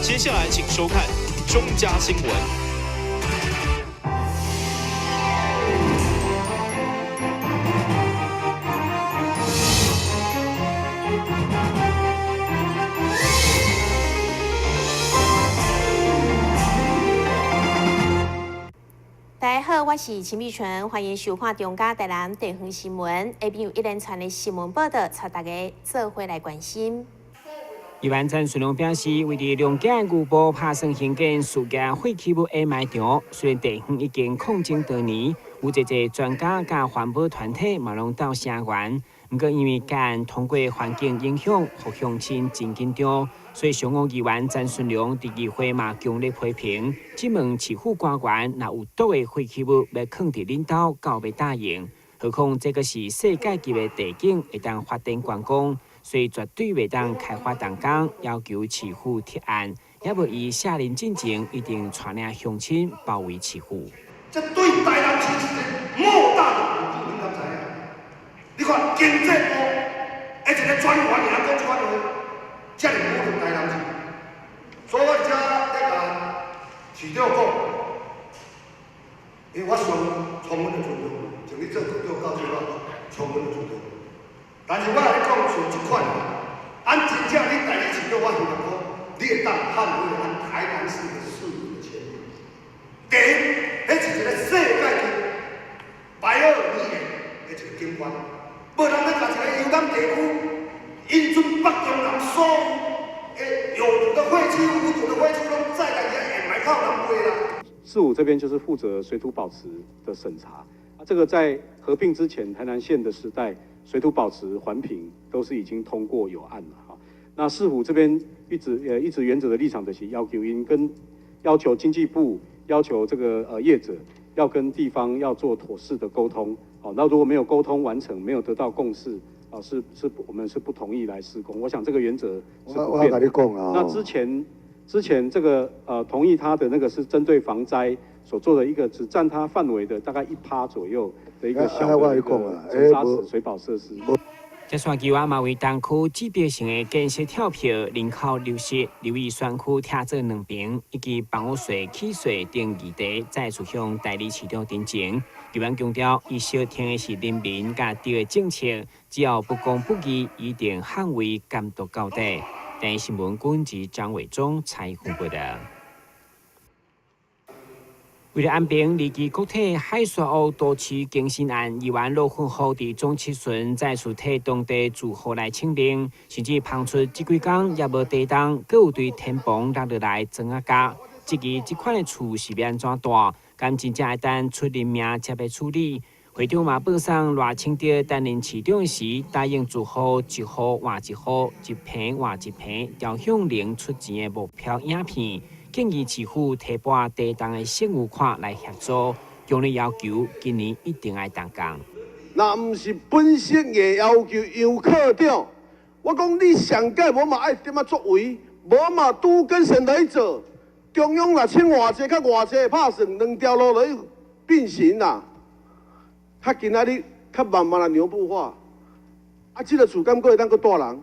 接下来请收看中嘉新闻。大家好，我是陈美纯，欢迎收看中嘉台南地方新闻。下边有一连串的新闻报道，带大家做伙来关心。议员陈顺龙表示，为了谅解牛埔拍算兴建数家废弃物掩埋场，虽然地方已经控制多年，有一些专家甲环保团体嘛拢到声援，不过因为干通过环境影响，互乡亲真紧张，所以上午议员陈顺龙伫议会嘛强烈批评，质问市府官员若有倒个废弃物要放伫恁兜，到要答应？何况这个是世界级的地景，会当发展观光。所以绝对袂当开发动工，要求市府贴案，也无以下令进前一定带领乡亲包围市府。这对台南市是一个莫大的鼓舞，你敢知影？你看经济部一个专员尔讲这款话，遮尔侮辱台南市，所以我遮咧甲市长讲，因为我上充分的尊重，从你做局长到最后充分的尊重。但是我来讲像这款，按真正你台南市长，我希望讲，你会当捍卫咱台南市的市民的权利。第一，迄是一个世界级白俄语言的一个景观，无人要甲一个游览地区，因准北中南所有的有毒的废弃物、无毒的废弃物，拢再来遐掩埋靠人卖啦。市府这边就是负责水土保持的审查，这个在合并之前，台南县的时代。水土保持、环评都是已经通过有案了哈。那市府这边一直原则的立场就是要求经济部要求这个业者要跟地方要做妥适的沟通。好，那如果没有沟通完成，没有得到共识，我们是不同意来施工。我想这个原则是不变的。那之前这个同意他的那个是针对防灾所做的一个只占它范围的大概1%左右的一个小的一个沉沙池水保设施。这算计划嘛为东区指标性的建设跳票，人口流失，留意选区拆做2边，以及房屋税、契税等议题，再次向代理市长申请。议员强调，伊小听的是人民甲地的政策，只要不公不义，一定捍卫监督到底。台视新闻军及张伟忠采访报道。为了安平离奇国体海沙澳多区更新案，议员罗坤浩伫中七旬再次替当地住户来请令，甚至捧出这几天也无地动，阁有对天棚落落来砖啊架。这款的厝是要安怎大？敢真正会等出人命才要处理？会长嘛报上赖清德担任市长时，答应住户一户换一户，一坪换一坪，调向零出钱的目标影片。建议市府提拨地动的现有款来协助，强烈要求今年一定要动工。那毋是本身的要求，杨科长，我讲你上届无嘛爱点啊作为，无嘛拄跟神来做，中央若请偌济，较偌济拍算2条路来并行啦。较今仔日较慢慢来牛步化，这个厝敢阁会当阁大人？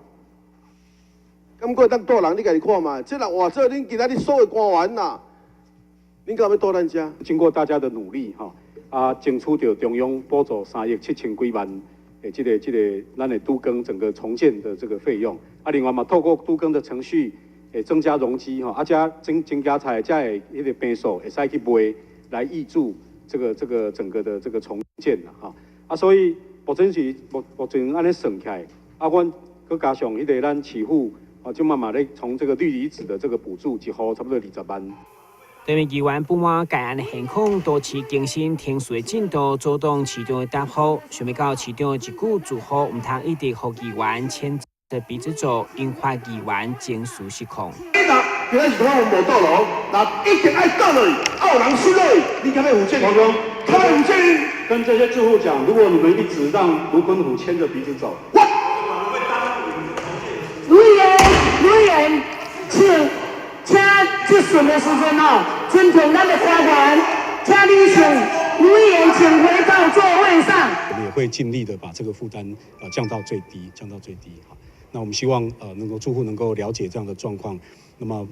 敢阁会当大人？你家己看嘛，这若换做恁今仔日所有官员啦，恁敢要倒咱遮？经过大家的努力争取到中央补助3亿7千几万的这个咱的都更整个重建的这个费用。另外嘛，透过都更的程序，增加容积加增加才才会迄个坪数会使去卖来挹注这个整个的这个重建啦所以目前安尼算起来，阮佮加上迄个咱市府就慢慢咧从这个氯离子的这个补助一户差不多20万。对面议员不满该案的现况，多次更新停水的进度，阻挡市长的答复。想要到市长一句祝福，唔通一直予议员签的鼻子做，引发议员情绪失控。今仔是讲我无倒路，那一定爱倒落去，有人输落去，你敢要负责任？敢要负责任？跟这些住户讲，如果你们一直让卢坤虎牵着鼻子走，委员，请质询的时间尊重咱的官员，请你请委员请回到座位上。我们也会尽力的把这个负担降到最低。那我们希望住户能够了解这样的状况，那么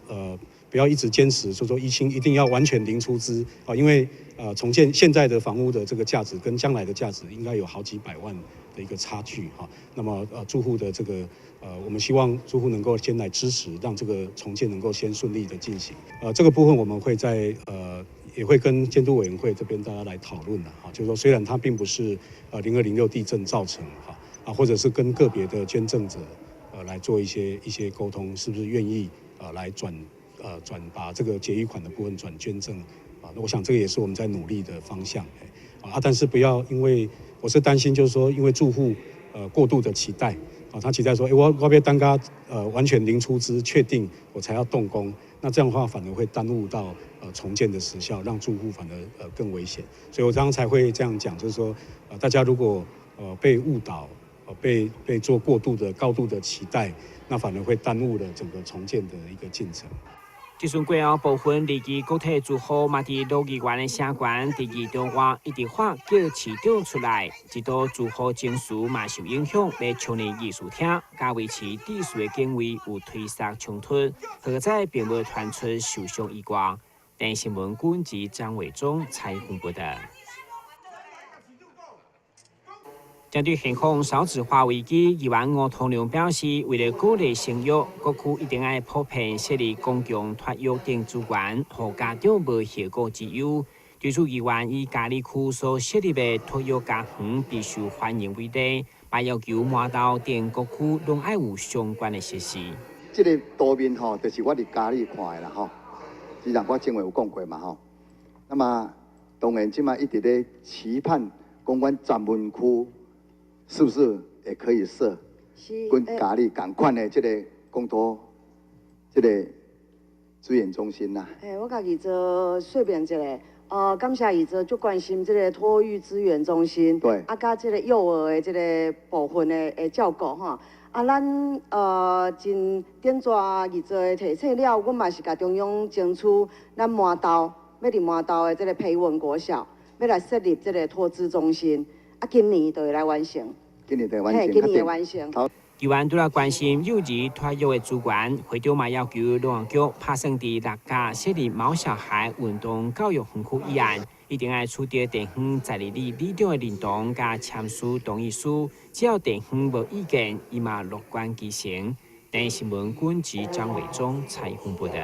不要一直坚持说一定要完全零出资啊，因为重建现在的房屋的这个价值跟将来的价值应该有好几百万的一个差距哈。那么住户的这个我们希望住户能够先来支持，让这个重建能够先顺利的进行。这个部分我们会在也会跟监督委员会这边大家来讨论的哈，就是说虽然它并不是0206地震造成哈或者是跟个别的捐赠者来做一些沟通，是不是愿意来转把这个结余款的部分转捐赠啊？我想这个也是我们在努力的方向但是不要因为我是担心就是说因为住户过度的期待他期待说我要单家完全零出资确定我才要动工，那这样的话反而会耽误到重建的时效，让住户反而更危险。所以我刚刚才会这样讲，就是说大家如果被误导被做过度的高度的期待，那反而会耽误了整个重建的一个进程。这顺过后，部分离奇个体住户嘛，伫鹿议员的社馆第2中外一直发叫市长出来，直到住户情绪嘛受影响，要唱的艺术厅，加维持秩序的警卫有推杀冲突，好在并未传出受伤意外。但新闻官及张伟忠采访报道。针对现况少子化危机，议员吴桐良表示，为了鼓励生育，各区一定要普遍设立公共托育等资源，让家长无后顾之忧。对此，议员以嘉义区所设立的托育家园必须欢迎为例，把要求麻豆等各区拢要有相关的设施。这个图面吼，就是我伫嘉义看的啦吼。之前我正话有讲过嘛吼。那么当然，即马一直咧期盼公馆站门区。是不是也可以设跟嘉义同款的这个公托这个资源中心呐？我家己做说明一下，感谢伊做足关心这个托育资源中心，对，甲这个幼儿的这个部分的照顾哈。咱真点抓伊做提醒了，阮嘛是甲中央争取，咱麻豆要伫麻豆的这个培文国小，要来设立这个托资中心。今年就会来完成。今年就完成。今年会完成。议员除了关心幼儿托育的资源，会长嘛要求农业局拍算伫6家设立毛小孩运动教育园区议案，一定要取得地方在地里长的认同加签署同意书，只要地方无意见，伊嘛乐观其成。但新闻官及张伟忠采访报道。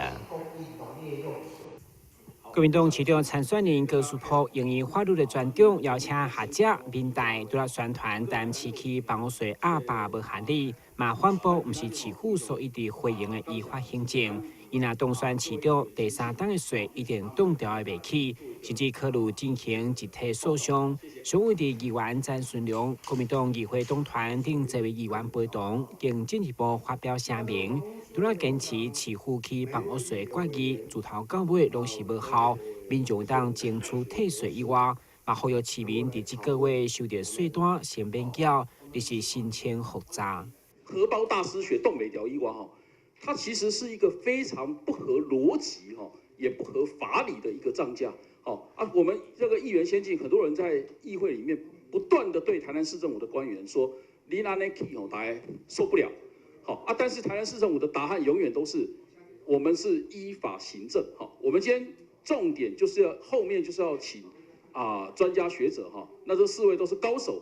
国民党市长参选人高淑珀用于法律的专长，邀请学者、民代除了宣传但市区房屋税阿爸无合理，嘛反驳毋是市府所一直回应的依法行政。伊若当选市长，第3档的税一定挡掉袂起，甚至考虑进行集体诉讼。所谓的议员詹顺良，国民党议会党团等这位议员陪同，更进一步发表声明。除了坚持市府去房屋税决议自头到尾拢是无效，民众党争取退税以外，嘛呼吁市民伫这个月收到税单先免缴，你是心情复杂。荷包大失血冻袂掉以外它其实是一个非常不合逻辑也不合法理的一个涨价我们这个议员先进，很多人在议会里面不断的对台南市政府的官员说，你那那 key 大家受不了。但是台南市政府的答案永远都是，我们是依法行政。我们今天重点就是后面就是要请专家学者那这4位都是高手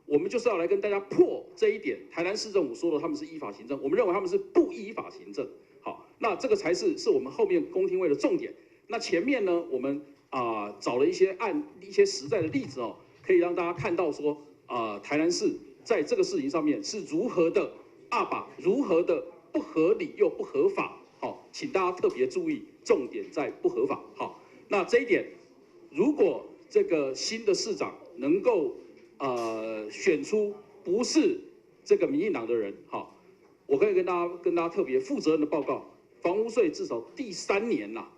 我们就是要来跟大家破这一点。台南市政府说的他们是依法行政，我们认为他们是不依法行政。好，那这个才是我们后面公听会的重点。那前面呢，我们找了一些实在的例子可以让大家看到说台南市在这个事情上面是如何的。如何的不合理又不合法？请大家特别注意，重点在不合法。那这一点，如果这个新的市长能够选出不是这个民进党的人，我可以跟大家特别负责任的报告，房屋税至少第3年啦，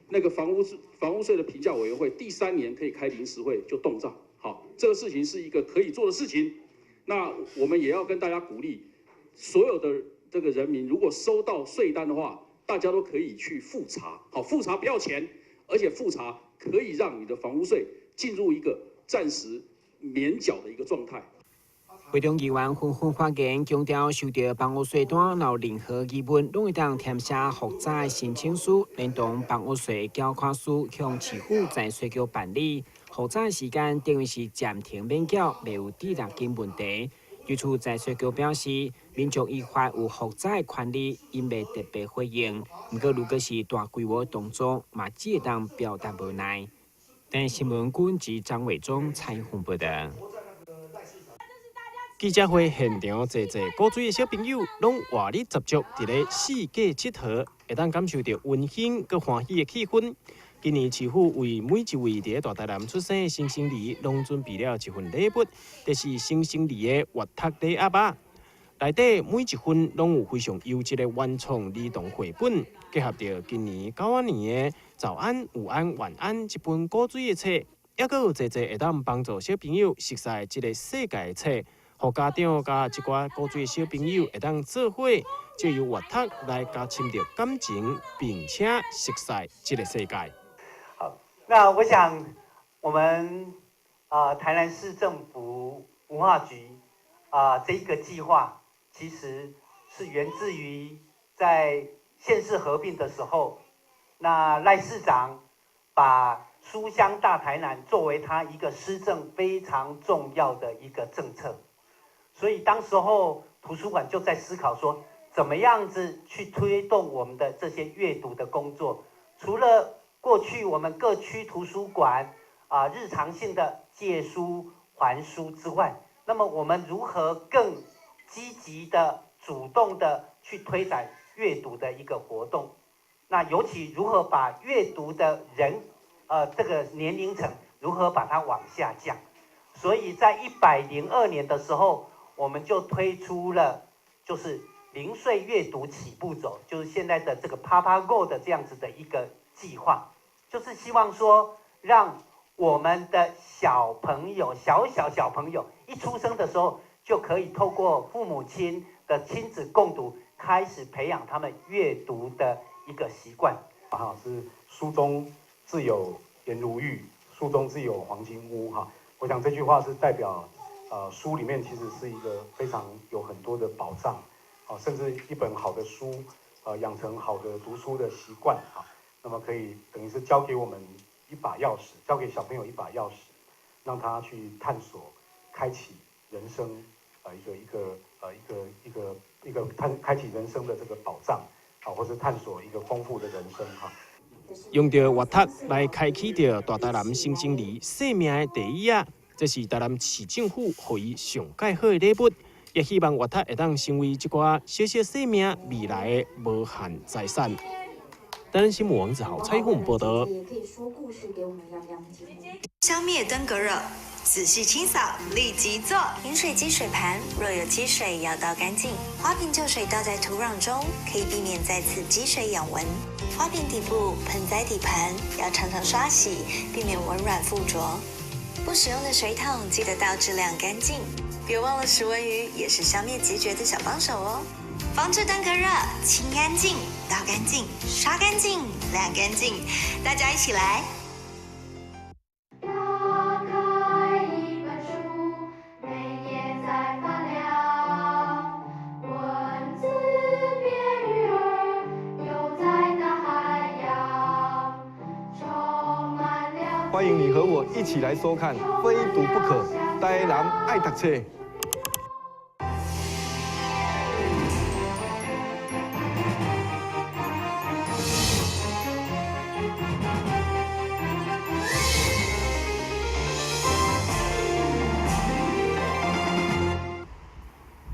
那个房屋税的评价委员会第3年可以开临时会就动账。这个事情是一个可以做的事情。那我们也要跟大家鼓励。所有的这个人民，如果收到税单的话，大家都可以去复查。复查不要钱，而且复查可以让你的房屋税进入一个暂时免缴的一个状态。会中议员纷纷发言，强调受到房屋税单有任何疑问，拢会当填写复杂的申请书，连同房屋税缴款书向市府在税局办理。复杂时间等于是暂停免缴，未有抵押金问题。对此，在税局表示，民众依法有复杂的权利，因未特别回应。不过，如果是大规模动作，嘛只会当表达无奈。但新闻官及张伟忠采访报道。记者会现场，侪古水的小朋友拢活力十足，伫咧四界佚佗，会当感受到温馨佮欢喜的气氛。今年市府为每一位伫大台南出生的新生儿，拢准备了一份礼物，就是新生儿的活读礼盒啊。内底每一份拢有非常优质的原创儿童绘本，结合着今年9年的《早安、午安、晚安》这本古水的册，也佫有侪会当帮助小朋友熟悉这个世界的册。互家长甲一寡古水小朋友会当做伙，借由阅读来加深着感情，并且熟悉这个世界。好，那我想我们台南市政府文化局这一个计划，其实是源自于在县市合并的时候，那赖市长把书香大台南作为他一个施政非常重要的一个政策。所以当时候图书馆就在思考说，怎么样子去推动我们的这些阅读的工作。除了过去我们各区图书馆日常性的借书还书之外，那么我们如何更积极的、主动的去推展阅读的一个活动？那尤其如何把阅读的人这个年龄层如何把它往下降？所以在102年的时候，我们就推出了就是0岁阅读起步走，就是现在的这个 Papa Go 的这样子的一个计划，就是希望说让我们的小朋友小朋友一出生的时候就可以透过父母亲的亲子共读，开始培养他们阅读的一个习惯。是书中自有颜如玉，书中自有黄金屋哈。我想这句话是代表。书里面其实是一个非常有很多的宝藏，甚至一本好的书，养成好的读书的习惯啊，那么可以等于是交给我们一把钥匙，交给小朋友一把钥匙，让他去探索、开启人生，开启人生的这个宝藏，或是探索一个丰富的人生哈。用着阅读来开启着大台南新生儿生命的第一页。这是台南市政府给予上介好的礼物，也希望阅读会当成为一寡小小生命未来的无限财产。台南新闻王子豪采访报道。消灭登革热，仔细清扫，立即做。饮水机水盘若有积水，要倒干净。花瓶旧水倒在土壤中，可以避免再次积水养蚊。花瓶底部、盆栽底盘要常常刷洗，避免蚊卵附着。不使用的水桶记得倒至晾干净，别忘了食蚊鱼也是消灭孑孓的小帮手哦。防治登革热，清干净、倒干净、刷干净、晾干净，大家一起来。欢迎你和我一起来收看《非读不可》，台南爱读册。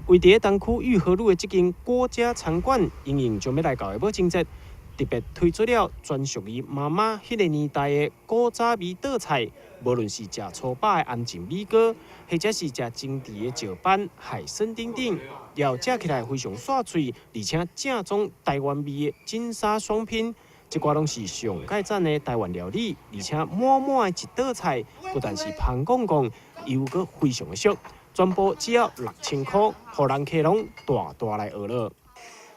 位伫东区裕和路的这间郭家餐馆，因应将要来到的母亲节，特别推出了专属于妈妈迄个年代的古早味倒菜，无论是食粗饱的安静米糕，或者是食精致的石斑、海参等等，要食起来非常爽脆，而且正宗台湾味的金沙双拼。这寡拢是上界赞的台湾料理，而且满满的一道菜，不但是香公公，又阁非常的俗，全部只要6000块，互人客拢大来学了。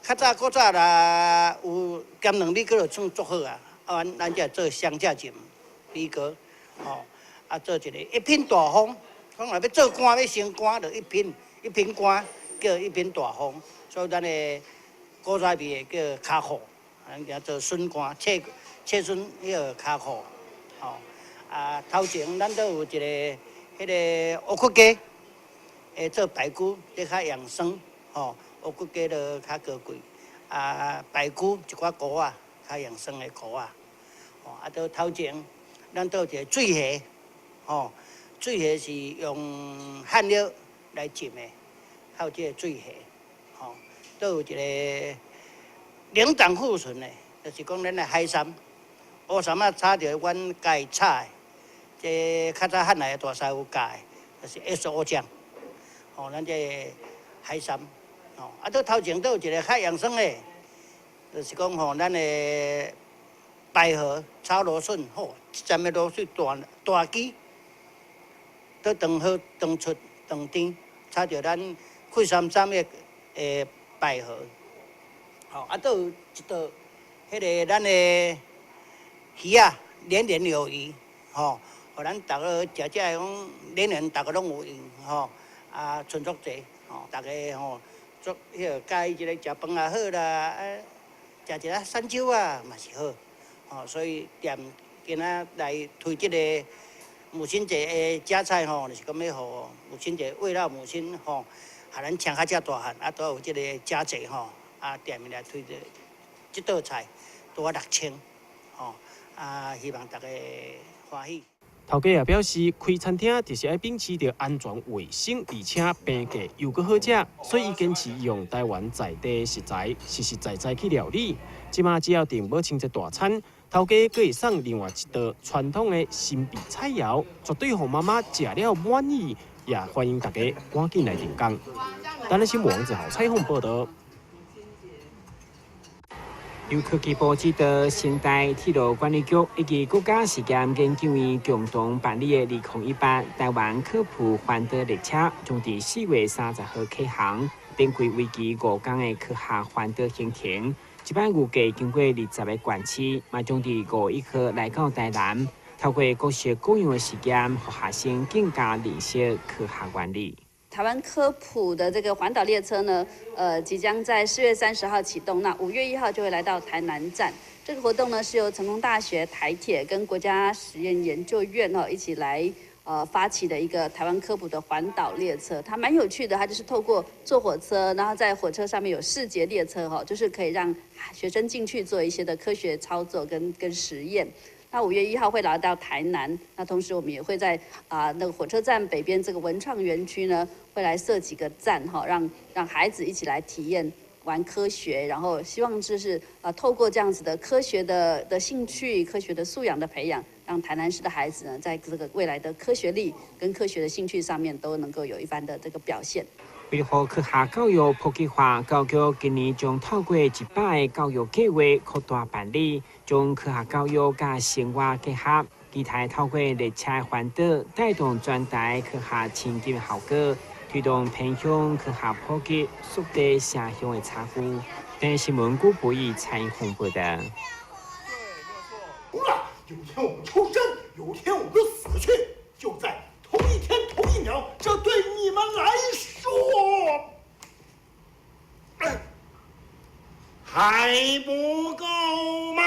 较早古早啦，有咸卵米糕就算足好啊，咱才做香价钱米糕，做一个一品大方，讲若要做官要升官，就一品一边寒叫一边大风，所以咱的古早味叫卡裤，人家做笋干、切笋迄个卡裤，吼。头前咱都有一个迄个乌骨鸡，做排骨，这较养生，吼。乌骨鸡就较高贵，排骨一寡菇啊，较养生的菇啊。吼，到头前咱都有一个水虾，吼，水虾是用汉料来浸的，还有这个水虾，吼，都有一个零胆固醇的，就是讲咱的海参，乌参啊炒着阮家炒的，这较早汉来的大师傅教的，就是 SO 酱，吼，咱这海参。哦，到头前都有一个较养生的，就是讲吼，咱的百合炒芦笋，吼，一针的芦笋大枝，都长好长出长甜，炒着咱开三的百合，吼，都有一道迄个咱的鱼啊，年年有余，吼，互咱逐个食讲年年逐个拢有余，吼，春足济，吼，逐个吼。做迄个介意一个食饭也好啦，食一下山椒啊嘛是好，吼，所以店今仔来推这个母亲节的加菜吼，就是讲要互母亲节慰劳母亲吼，互咱请较遮大汉，都有这个加节吼，店面来推这道菜，多6000，吼，希望大家欢喜。头家也表示，开餐厅就是要秉持着安全卫生，而且平价又搁好食，所以坚持用台湾在地食材，实实在在去料理。即马只要订母亲节大餐，头家搁会送另外一道传统的新秘菜肴，绝对让妈妈食了满意。也欢迎大家赶紧来订购。台南新闻王子豪采访报道。由科技部指导新台铁路管理局以及国家实验研究院共同办理的2018台湾科普环岛列车，将伫4月30号启航，展开为期5天的科学环岛行程。这班预计经过20个县市，嘛将伫5月1号来到台南，透过各式各样的实验，让学生更加认识科学原理。台湾科普的这个环岛列车呢，即将在4月30号启动，那5月1号就会来到台南站。这个活动呢是由成功大学、台铁跟国家实验研究院一起来发起的一个台湾科普的环岛列车。它蛮有趣的，它就是透过坐火车，然后在火车上面有4节列车就是可以让学生进去做一些的科学操作跟实验。那5月1号会来到台南，那同时我们也会在那个火车站北边这个文创园区呢，会来设几个站让孩子一起来体验玩科学，然后希望就是透过这样子的科学的兴趣、科学的素养的培养，让台南市的孩子呢，在这个未来的科学力跟科学的兴趣上面都能够有一番的这个表现。为了科学教育普及化，教育今年将透过100个教育计划扩大办理，将科学教育甲生活结合，期待透过列车环岛带动全台科学前进效果，推动偏向科学普及，缩短城乡的差距。但新闻古不以采访报道。有天我们出生，有天我们死去，就在同一天同一秒，这对你们来说，还不够吗？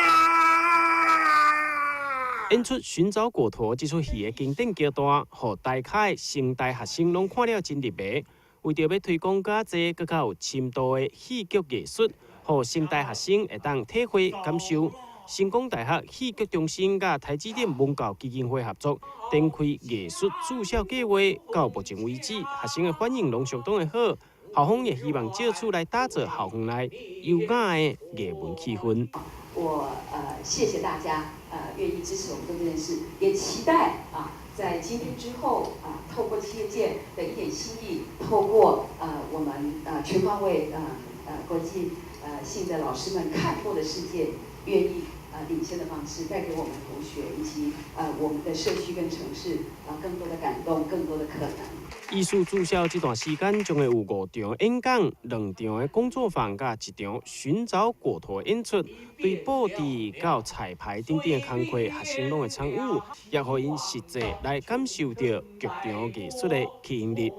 演出《寻找果陀》这出戏的经典桥段，让台下的成大学生拢看了真入迷。为着要推广较济、更较有深度的戏剧艺术，让成大学生会当体会感受。成功大学戏剧中心甲台积电文教基金会合作，展开艺术驻校计划。到目前为止，学生的反应拢相当的好。校方也希望借此来打造校园内优雅的艺文气氛。我谢谢大家愿意支持我们做这件事，也期待在今天之后透过企业界的一点心意，透过我们全方位国际性的老师们看过的世界，愿意领先的方式带给我们同学以及我们的社区跟城市更多的感动，更多的可能。艺术驻校这段时间，将会有5场演讲、2场的工作坊，甲1场寻找果陀演出。对布置到彩排等等的工作，学生拢会参与，也让因实际来感受到剧场艺术的吸引力。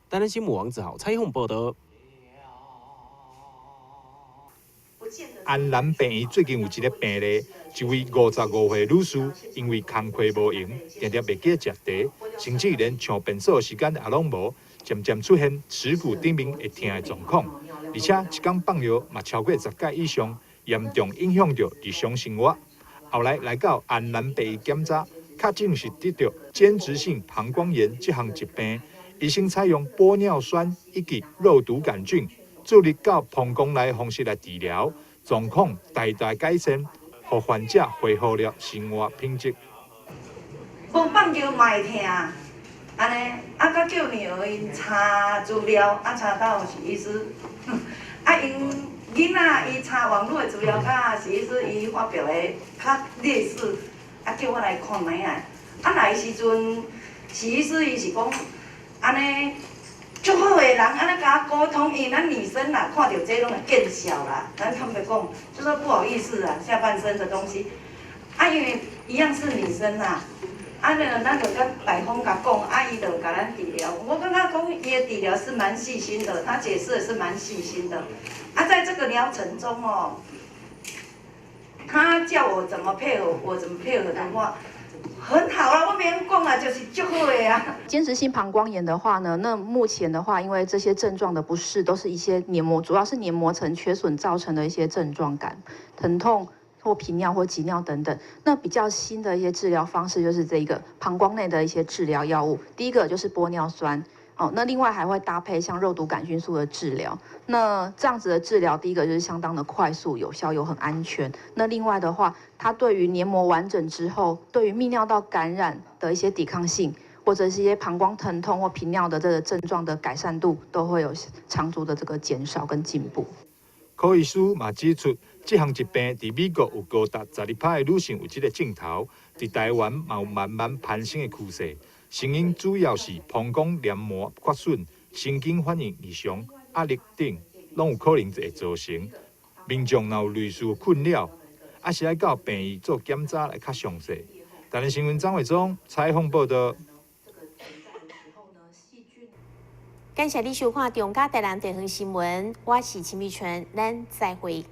台南新闻王子豪采访报道。安南病院最近有一个病例，一位55岁女士因为工课无闲，常常袂记食茶，甚至连上便所时间也拢无，渐渐出现耻骨顶面会痛的状况，而且一天放尿嘛超过10届以上，严重影响到日常生活。后来到安南病院检查，确诊是得到间质性膀胱炎这项疾病，医生采用玻尿酸以及肉毒杆菌注入到膀胱内方式来治疗，状况大大改善，让患者恢复了生活品质。无放尿嘛会痛，安尼甲叫娘因查资料，查到是医师，因囡仔伊查网络的资料，是医师伊发表的较类似，叫我来看卖啊。来时阵，是医师伊是讲安尼。足好的人，安尼甲我沟通，因为咱女生啦，看到这拢会见笑啦，咱坦白讲，就说不好意思啦，下半身的东西，因为一样是女生啦，咱就跟百峰甲讲，伊就甲咱治疗。我跟他讲，伊的治疗是蛮细心的，他解释的是蛮细心的。在这个疗程中哦，他叫我怎么配合，我怎么配合的话。很好啦，我免讲啊，就是足好的啊。间质性膀胱炎的话呢，那目前的话，因为这些症状的不适都是一些黏膜，主要是黏膜层缺损造成的一些症状感、疼痛或频尿或急尿等等。那比较新的一些治疗方式就是这个膀胱内的一些治疗药物，第一个就是玻尿酸。那另外还会搭配像肉毒杆菌素的治疗。那这样子的治疗，第一个就是相当的快速、有效又很安全。那另外的话，它对于黏膜完整之后，对于泌尿道感染的一些抵抗性，或者是一些膀胱疼痛或频尿的这个症状的改善度，都会有长足的这个减少跟进步。柯医师嘛指出，这项疾病在美国有高达12%的女性有这个症头，在台湾嘛有慢慢攀升的趋势。成因主要是膀胱黏膜缺损、神经反应异常、压力等，拢有可能会造成。民众若有类似困扰，是要到病院做检查来较详细。台南新闻张伟忠采访报道。感谢你收看中嘉台南地方新闻，我是陈美纯，咱再会。